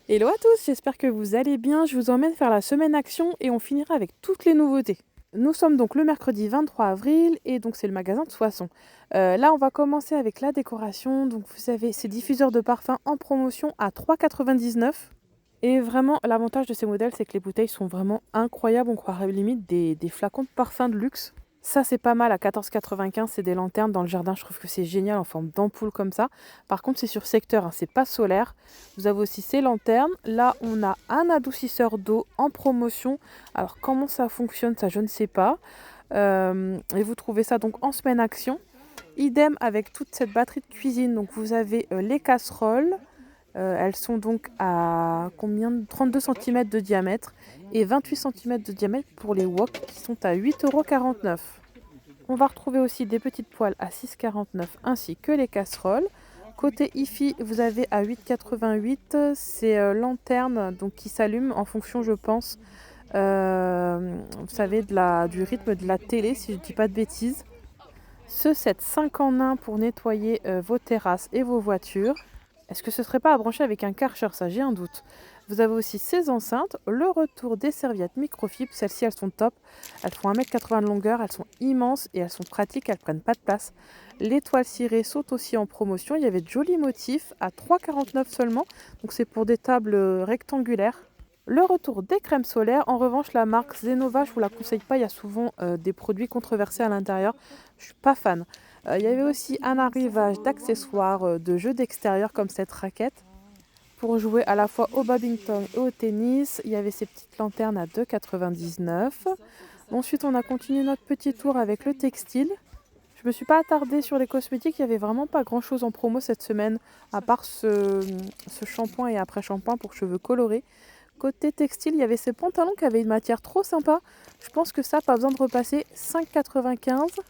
Hello à tous, j'espère que vous allez bien. Je vous emmène faire la semaine action et on finira avec toutes les nouveautés. Nous sommes donc le mercredi 23 avril et donc c'est le magasin de Soissons. Là, on va commencer avec la décoration. Donc vous avez ces diffuseurs de parfum en promotion à 3,99 €. Et vraiment, l'avantage de ces modèles, c'est que les bouteilles sont vraiment incroyables. On croirait limite des flacons de parfum de luxe. Ça, c'est pas mal à 14,95 €. C'est des lanternes dans le jardin. Je trouve que c'est génial en forme d'ampoule comme ça. Par contre, c'est sur secteur, hein, c'est pas solaire. Vous avez aussi ces lanternes. Là, on a un adoucisseur d'eau en promotion. Alors, comment ça fonctionne, ça, je ne sais pas. Et vous trouvez ça donc en semaine action. Idem avec toute cette batterie de cuisine. Donc, vous avez les casseroles. Elles sont donc à combien? 32 cm de diamètre et 28 cm de diamètre pour les wok qui sont à 8,49 €. On va retrouver aussi des petites poêles à 6,49 € ainsi que les casseroles. Côté IFI, vous avez à 8,88 €, c'est lanterne donc qui s'allume en fonction, je pense, vous savez, du rythme de la télé, si je ne dis pas de bêtises. Ce set 5 en 1 pour nettoyer vos terrasses et vos voitures. Est-ce que ce serait pas à brancher avec un Karcher? Ça, j'ai un doute. Vous avez aussi ces enceintes, le retour des serviettes microfibres. Celles-ci, elles sont top. Elles font 1,80 m de longueur, elles sont immenses et elles sont pratiques, elles prennent pas de place. Les toiles cirées sont aussi en promotion. Il y avait de jolis motifs à 3,49 € seulement. Donc c'est pour des tables rectangulaires. Le retour des crèmes solaires, en revanche, la marque Zenova, je ne vous la conseille pas. Il y a souvent des produits controversés à l'intérieur. Je ne suis pas fan. Il y avait aussi un arrivage d'accessoires de jeux d'extérieur comme cette raquette pour jouer à la fois au badminton et au tennis. Il y avait ces petites lanternes à 2,99 €. Ensuite, on a continué notre petit tour avec le textile. Je ne me suis pas attardée sur les cosmétiques. Il n'y avait vraiment pas grand-chose en promo cette semaine, à part ce shampoing et après-shampoing pour cheveux colorés. Côté textile, il y avait ces pantalons qui avaient une matière trop sympa. Je pense que ça, pas besoin de repasser. 5,95 €.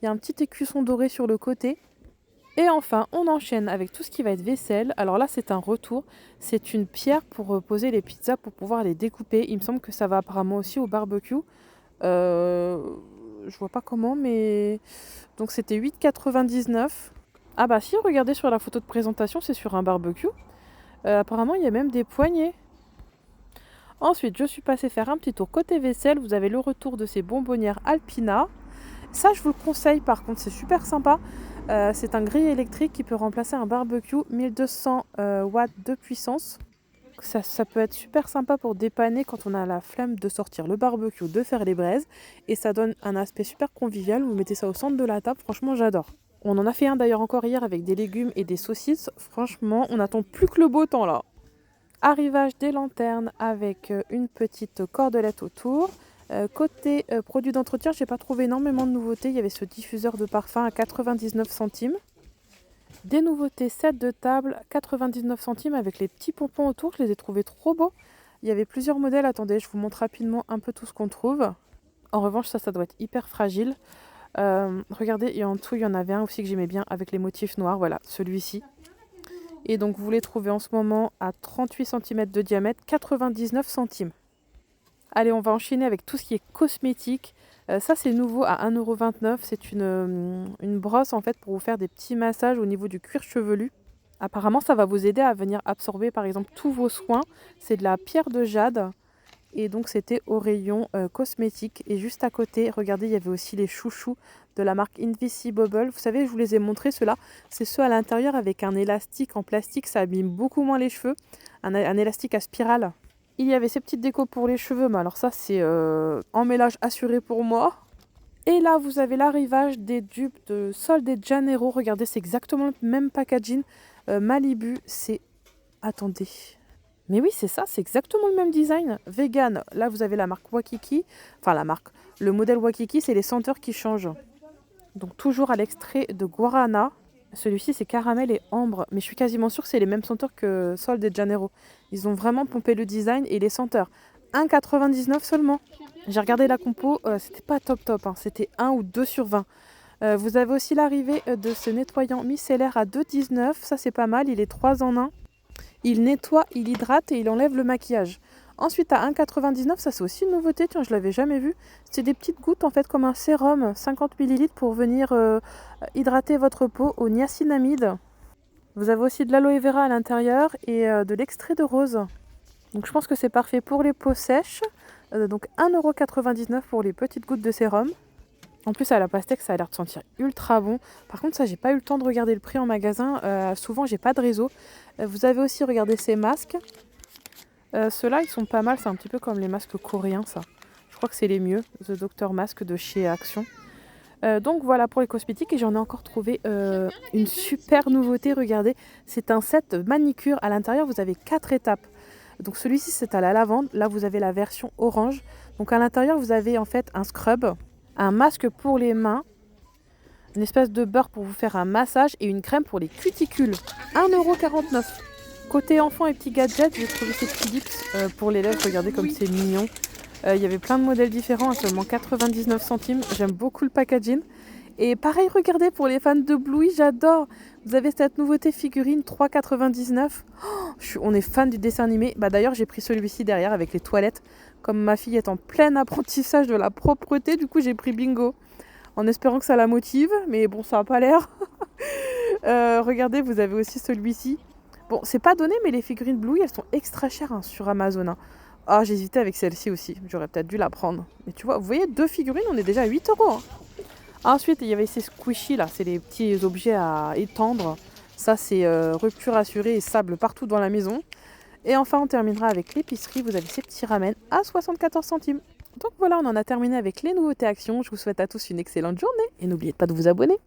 Il y a un petit écusson doré sur le côté. Et enfin, on enchaîne avec tout ce qui va être vaisselle. Alors là, c'est un retour. C'est une pierre pour poser les pizzas, pour pouvoir les découper. Il me semble que ça va apparemment aussi au barbecue. Je vois pas comment, mais... Donc c'était 8,99 €. Ah bah si, regardez sur la photo de présentation, c'est sur un barbecue. Apparemment, il y a même des poignées. Ensuite, je suis passée faire un petit tour côté vaisselle. Vous avez le retour de ces bonbonnières Alpina. Ça, je vous le conseille par contre, c'est super sympa. C'est un grille électrique qui peut remplacer un barbecue, 1200 watts de puissance. Ça peut être super sympa pour dépanner quand on a la flemme de sortir le barbecue, de faire les braises. Et ça donne un aspect super convivial. Vous mettez ça au centre de la table, franchement j'adore. On en a fait un d'ailleurs encore hier avec des légumes et des saucisses. Franchement, on n'attend plus que le beau temps là. Arrivage des lanternes avec une petite cordelette autour. Côté produits d'entretien, je n'ai pas trouvé énormément de nouveautés. Il y avait ce diffuseur de parfum à 99 centimes. Des nouveautés, set de table, 99 centimes avec les petits pompons autour. Je les ai trouvés trop beaux. Il y avait plusieurs modèles. Attendez, je vous montre rapidement un peu tout ce qu'on trouve. En revanche, ça doit être hyper fragile. Regardez, et en dessous, il y en avait un aussi que j'aimais bien avec les motifs noirs. Voilà, celui-ci. Et donc, vous les trouvez en ce moment à 38 cm de diamètre, 99 centimes. Allez, on va enchaîner avec tout ce qui est cosmétique. Ça, c'est nouveau à 1,29 €. C'est une brosse, en fait, pour vous faire des petits massages au niveau du cuir chevelu. Apparemment, ça va vous aider à venir absorber, par exemple, tous vos soins. C'est de la pierre de jade. Et donc, c'était au rayon cosmétique. Et juste à côté, regardez, il y avait aussi les chouchous de la marque Invisibobble. Vous savez, je vous les ai montrés, ceux-là. C'est ceux à l'intérieur avec un élastique en plastique. Ça abîme beaucoup moins les cheveux. Un élastique à spirale. Il y avait ces petites décos pour les cheveux. Mais alors ça, c'est emmêlage assuré pour moi. Et là, vous avez l'arrivage des dupes de Sol de Janeiro. Regardez, c'est exactement le même packaging. Malibu, c'est... Attendez... Mais oui, c'est ça, c'est exactement le même design. Vegan, là vous avez la marque Wakiki. Enfin la marque, le modèle Wakiki, c'est les senteurs qui changent. Donc toujours à l'extrait de guarana. Celui-ci c'est caramel et ambre. Mais je suis quasiment sûre que c'est les mêmes senteurs que Sol de Janeiro. Ils ont vraiment pompé le design et les senteurs. 1,99 € seulement. J'ai regardé la compo, c'était pas top. Hein. C'était 1 ou 2 sur 20. Vous avez aussi l'arrivée de ce nettoyant micellaire à 2,19 €. Ça c'est pas mal, il est 3 en 1. Il nettoie, il hydrate et il enlève le maquillage. Ensuite, à 1,99 €, ça c'est aussi une nouveauté, tiens, je l'avais jamais vu. C'est des petites gouttes en fait comme un sérum, 50 ml pour venir hydrater votre peau au niacinamide. Vous avez aussi de l'aloe vera à l'intérieur et de l'extrait de rose. Donc je pense que c'est parfait pour les peaux sèches. Donc 1,99 € pour les petites gouttes de sérum. En plus, à la pastèque, ça a l'air de sentir ultra bon. Par contre, ça, j'ai pas eu le temps de regarder le prix en magasin. Souvent, j'ai pas de réseau. Vous avez aussi regardé ces masques. Ceux-là, ils sont pas mal. C'est un petit peu comme les masques coréens, ça. Je crois que c'est les mieux. The Doctor Mask de chez Action. Donc voilà pour les cosmétiques. Et j'en ai encore trouvé une super nouveauté. Regardez, c'est un set manicure. À l'intérieur, vous avez 4 étapes. Donc celui-ci, c'est à la lavande. Là, vous avez la version orange. Donc à l'intérieur, vous avez en fait un scrub, un masque pour les mains, une espèce de beurre pour vous faire un massage et une crème pour les cuticules. 1,49 €. Côté enfants et petits gadgets, j'ai trouvé ces petits lips pour les lèvres. Regardez comme c'est mignon. Il y avait plein de modèles différents à seulement 99 centimes. J'aime beaucoup le packaging. Et pareil, regardez, pour les fans de Bluey, j'adore. Vous avez cette nouveauté figurine 3,99 €. On est fan du dessin animé. D'ailleurs, j'ai pris celui-ci derrière avec les toilettes. Comme ma fille est en plein apprentissage de la propreté, du coup, j'ai pris Bingo. En espérant que ça la motive. Mais bon, ça n'a pas l'air. Regardez, vous avez aussi celui-ci. Bon, c'est pas donné, mais les figurines Bluey, elles sont extra chères sur Amazon. Ah, j'hésitais avec celle-ci aussi. J'aurais peut-être dû la prendre. Mais tu vois, vous voyez, 2 figurines, on est déjà à 8 €. Ensuite, il y avait ces squishies là, c'est les petits objets à étendre. Ça, c'est rupture assurée et sable partout dans la maison. Et enfin, on terminera avec l'épicerie. Vous avez ces petits ramen à 74 centimes. Donc voilà, on en a terminé avec les nouveautés actions. Je vous souhaite à tous une excellente journée et n'oubliez pas de vous abonner.